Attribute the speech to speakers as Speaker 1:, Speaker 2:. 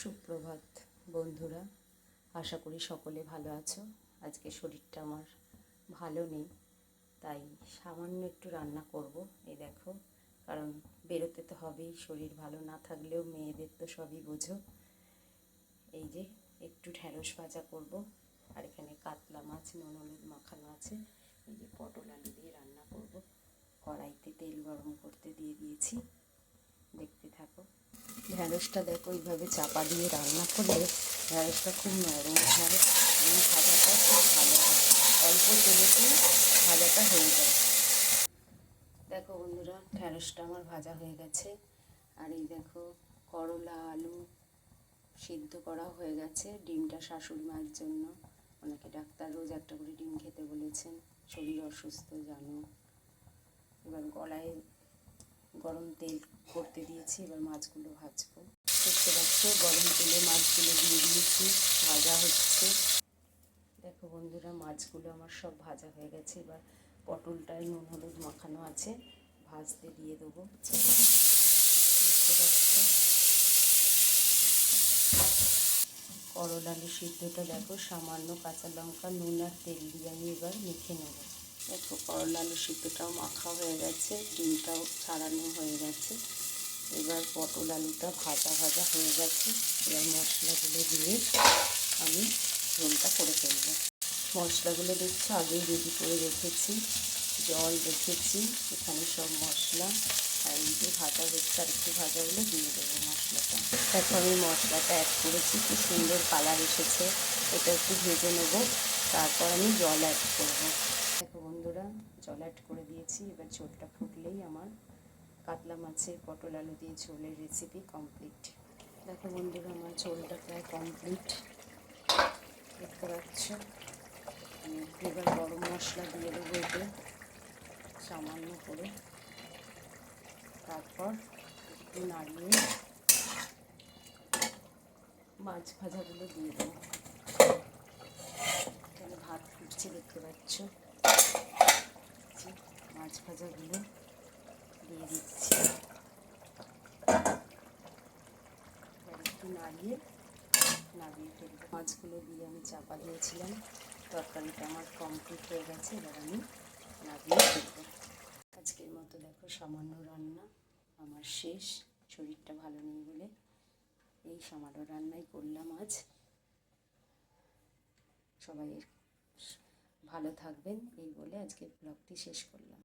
Speaker 1: সুপ্রভাত বন্ধুরা, আশা করি সকলে ভালো আছো। আজকে শরীরটা আমার ভালো নেই, তাই সামান্য একটু রান্না করব। এই দেখো, কারণ বেরোতে তো হবেই, শরীর ভালো না থাকলেও মেয়েদের তো সবই বোঝো। এই যে একটু ঢ্যাঁড়স ভাজা করব, আর এখানে কাতলা মাছ নুন হলুদ মাখানো আছে। এই যে পটল আলু দিয়ে রান্না করব। কড়াইতে তেল গরম করতে দিয়ে দিয়েছি, দেখতে থাকো। ঢ্যাঁড়সটা দেখো, এইভাবে চাপা দিয়ে রান্না করলে ঢ্যাঁড়সটা খুব নরম হয় এবং ভাজাটা খুব ভালো হয়। অল্প তেলেতেই ভাজাটা হয়ে যায়। দেখো বন্ধুরা, ঢ্যাঁড়সটা আমার ভাজা হয়ে গেছে। আর এই দেখো, করলা আলু সিদ্ধ করা হয়ে গেছে। ডিমটা শাশুড়ি মায়ের জন্য, ওনাকে ডাক্তার রোজ একটা করে ডিম খেতে বলেছেন, শরীর অসুস্থ জানো। এবার গলায় গরম তেল করতে দিয়েছি, এবার মাছগুলো ভাজবো। দেখতে পাচ্ছ, গরম তেলে মাছগুলো দিয়ে দিয়েছি, ভাজা হচ্ছে। দেখো বন্ধুরা, মাছগুলো আমার সব ভাজা হয়ে গেছে। এবার পটলটায় নুন হলুদ মাখানো আছে, ভাজতে দিয়ে দেবো। দেখতে পাচ্ছ, করলা আলু সিদ্ধটা দেখো, সামান্য কাঁচা লঙ্কা নুন আর তেল দিয়ে আমি এবার মেখে নেব। দেখো, করলা আলু সিদ্ধটাও মাখা হয়ে গেছে, ডিমটাও ছাড়ানো হয়ে গেছে। এবার পটল আলুটা ভাজা ভাজা হয়ে গেছে। এবার মশলাগুলো দিয়ে আমি ঝোলটা করে ফেলবো। মশলাগুলো দেখছি আগেই রেডি করে রেখেছি, জল রেখেছি, এখানে সব মশলা। আর এই যে ভাজা হচ্ছে, আর একটু ভাজা হলে দিয়ে দেবো মশলাটা। দেখো, আমি মশলাটা অ্যাড করেছি, কি সুন্দর কালার এসেছে। এটা একটু ভেজে নেব, তারপর আমি জল অ্যাড করবো। দেখো বন্ধুরা, জল অ্যাড করে দিয়েছি। এবার ঝোলটা ফুটলেই আমার কাতলা মাছের পটল আলু দিয়ে ঝোলের রেসিপি কমপ্লিট। দেখো বন্ধুরা, আমার ঝোলটা প্রায় কমপ্লিট, দেখতে পাচ্ছ। আমি এবার গরম মশলা দিয়ে দেবো এতে সামান্য করে, তারপর একটু নাড়িয়ে মাছ ভাজাগুলো দিয়ে দেবো। এখানে ভাত ফুটছে, দেখতে পাচ্ছ। মাছ ভাজাগুলো দিয়ে দিচ্ছি, একটু নাড়িয়ে ফেলবো। মাছগুলো দিয়ে আমি চাপা দিয়েছিলাম, তরকারিটা আমার কমপ্লিট হয়ে গেছে। এবার আমি নাড়িয়ে ফেলবো। আজকের মতো দেখো, সামান্য রান্না আমার শেষ। শরীরটা ভালো নেই বলে এই সামান্য রান্নাই করলাম আজ। সবাই ভালো থাকবেন এই বলে আজকের ব্লগটি শেষ করলাম।